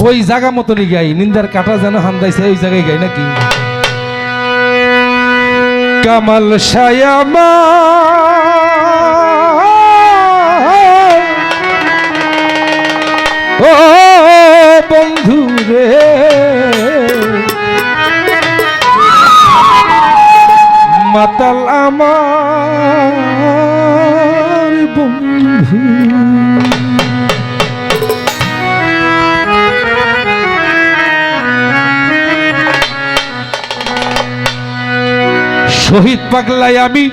ওই জায়গা মতনই গাই, নিন্দার কাটা যেন হান্দাইছে ওই জায়গায় গাই নাকি। কামাল সায়ামা ও বন্ধু রে, মাতাল আমার বন্ধু। শহীদ পাগলাই আমি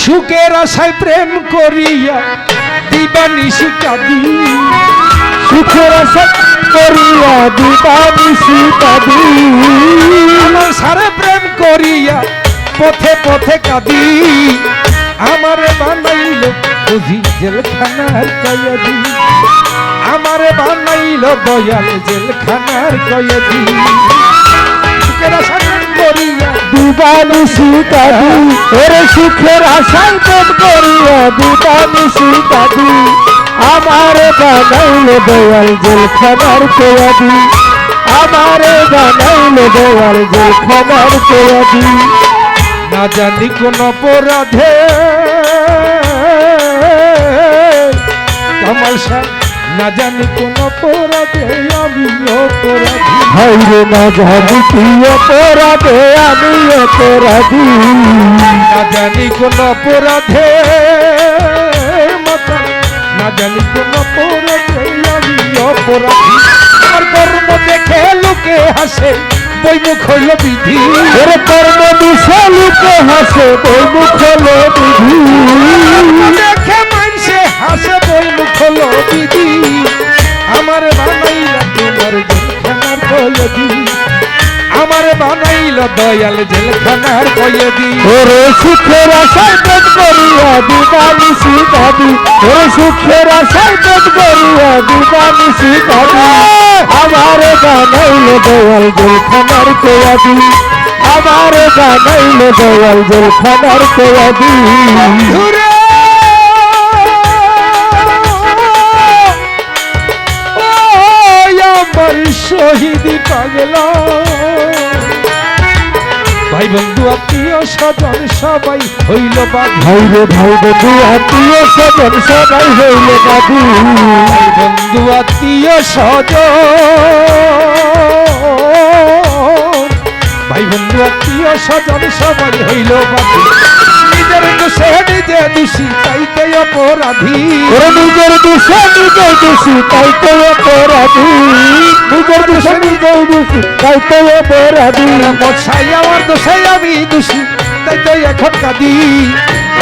সুখের আশায় প্রেম করিয়া দিবানিশি কাঁদি, সুখের আশা করিয়া দিবানিশি কাঁদি। আমার সারে প্রেম করিয়া পথে পথে কাঁদি, আমারে বানাইল বুঝি জেলখানার কয়েদি, আমারে বানাইল দয়াল জেলখানার কয়েদি। সুখের আশা করিয়া দিবানিশি কাঁদি, ওরে সুখের আশায় প্রেম করিয়া দিবানিশি কাঁদি। আমারে বানাইল দয়াল জেলখানার কয়েদি, আমারে বানাইল দয়াল জেলখানার কয়েদি। না জানি কোন অপরাধে কামাল সাহেব, না জানি কোন অপরাধে আমি অপরাধী। হাইরে না জানি কি অপরাধে আমি অপরাধী। না জানি কোন অপরাধে মাতা, না জানি কোন অপরাধে আমি অপরাধী। আমার কর্ম দেখে লোকে হাসে বৈমুখ হইল বিধি, ওরে কর্ম দিশে লোকে হাসে বৈমুখ হলো বিধি। দেখে মানুষে হাসে বৈমুখ হল বিধি। আমার বানাইল তোমার জেলখানার কয়েদি, আমার বানাইল দয়াল জেলখানার কয়েদি। ওরে সুখের আশায় পেট করিয়া দিবানিশি কাঁদি, ওরে সুখের আশায় পেট করিয়া দিবানিশি কাঁদি। আমারে বানাইল দয়াল জেলখানার কয়েদি, আমারে বানাইল দয়াল জেলখানার কয়েদি। ঘুরে আমার শহীদ পাগলা, ভাই বন্ধু আত্মীয় স্বজন সবাই হইল বাধা, ভাই রে ভাই বন্ধু আত্মীয় স্বজন সবাই হইল বাধি। ভাই বন্ধু আত্মীয় স্বজন, ভাই বন্ধু আত্মীয় স্বজন সবাই হইল বাধা। নিজের দোষে নিজে দোষী তাইতে অপরাধী, ওরে নিজের দোষে নিজে দোষী তাই তো অপরাধী। নিজের দোষে নিজে দোষী তাই তো অপরাধী। মশাই আমার দোষে আমি দোষী তাই তো এখন কাঁদি।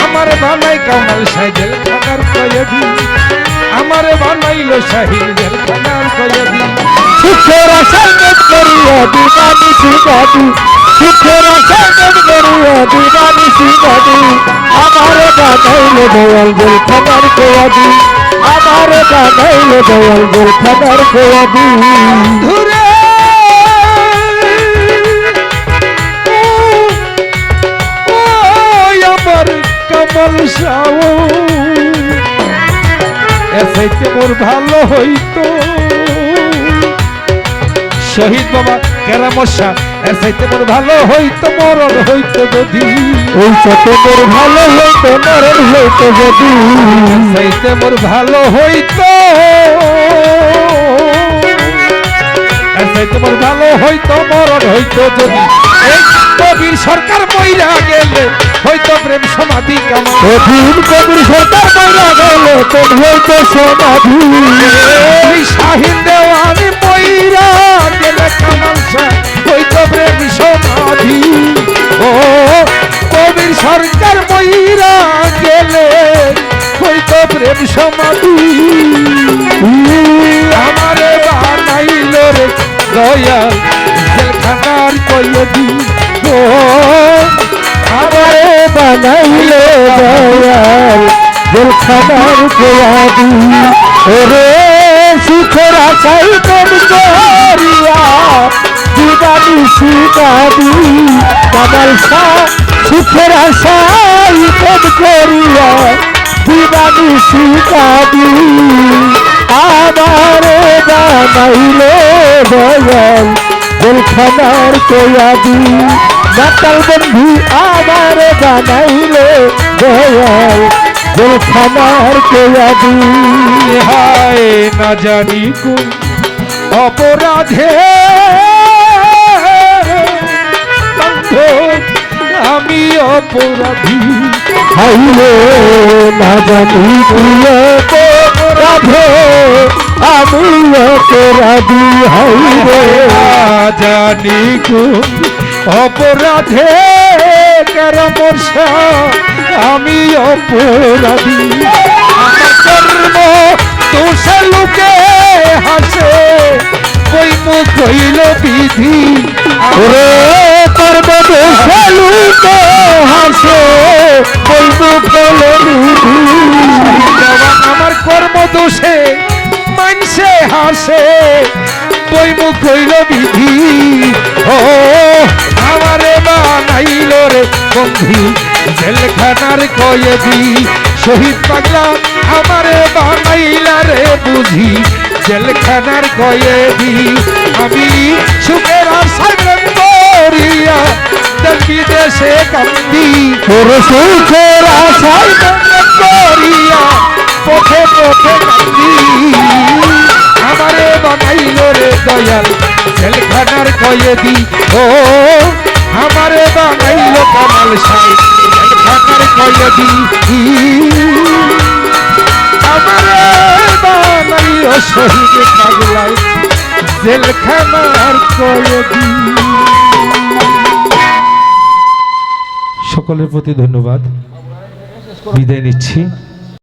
আমার বানাই কামাল সাহেব জেলখানার কয়েদি, আমার বানাইল শাহিন জেলখানার কয়েদি। সুখের আশায় পেট করিয়া দিবানিশি কাঁদি, সুখের আশায় পেট করিয়া দিবানিশি কাঁদি। আমারে বানাইল দয়াল জেলখানার কয়েদি, আমারে বানাইল দয়াল জেলখানার কয়েদি। ধুরে আমার কামাল সাহ, এসাইতে মোর ভালো হইতো শহীদ বাবা কেরামশা, এসাইতে মোর ভালো হইতো মরণ হইতো যদি, ওই সাথে মোর ভালো হইতো মরণ হইতো যদি। এসাইতে মোর ভালো হইতো, এসাইতে মোর ভালো হইতো মরণ হইতো যদি। এই কবির সরকার মইরা গেলে হয়তো প্রেম সমাধি কামাল, অধীন কবির সরকার মারা গেল তোর হইতো সমাধি। এই শাহিন দেওয়ানি মইরা গেলে কামাল শাহ হয়তো প্রেম সমাধি। ও কবির সরকার মইরা গেলে হয়তো প্রেম সমাধি। আমারে বানাইল রে দয়াল জেলখানার কয়েদি, ও আমারে বানাইল দয়াল জেলখানার কয়েদি। ওরে সুখের আশায় প্রেম করিয়া দিবানিশি কাঁদি। কামাল শাহ সুখের আশায় প্রেম করিয়া দিবানিশি কাঁদি। আমারে বানাইল দয়াল জেলখানার কয়াদি মাতাল বন্ধু আমার বানাইলে দয়াল জেলখানার কয়াদি হায় না জানি কোন অপরাধে বন্ধ আমি অপরাধী হাইলে না জানি প্রিয় রাধে আমি অপরাধী হাইলে না জানি কোন অপরাধে করমর্ষা আমি অপরাধী আমার কর্ম দোষে লোকে হাসে ওই মুখ হইল বিধি ওরে কর্ম দোষে লুকে হাসে ওই মুখ হলো বিধি আমার কর্ম দোষে মানসে হাসে ওই মুখ হইল বিধি ও আমারে বানাইল রে বন্ধু জেলখানার কয়েদি শহীদ পাগলা আমারে বানাইলা রে বুঝি জেলখানার কয়েদি আমি সুখের আশায় প্রেম করিয়া দেশ বিদেশে কান্দি তোর সুখের আশায় প্রেম করিয়া পথে পথে কান্দি আমারে বানাইল রে দয়াল জেলখানার কয়েদি ও আমারে বানাইল কামাল সাহেব জেলখানার কয়েদি আমারে বানাইল শহীদ পাগলায় জেলখানার কয়েদি। সকলের প্রতি ধন্যবাদ, বিদায় নিচ্ছি।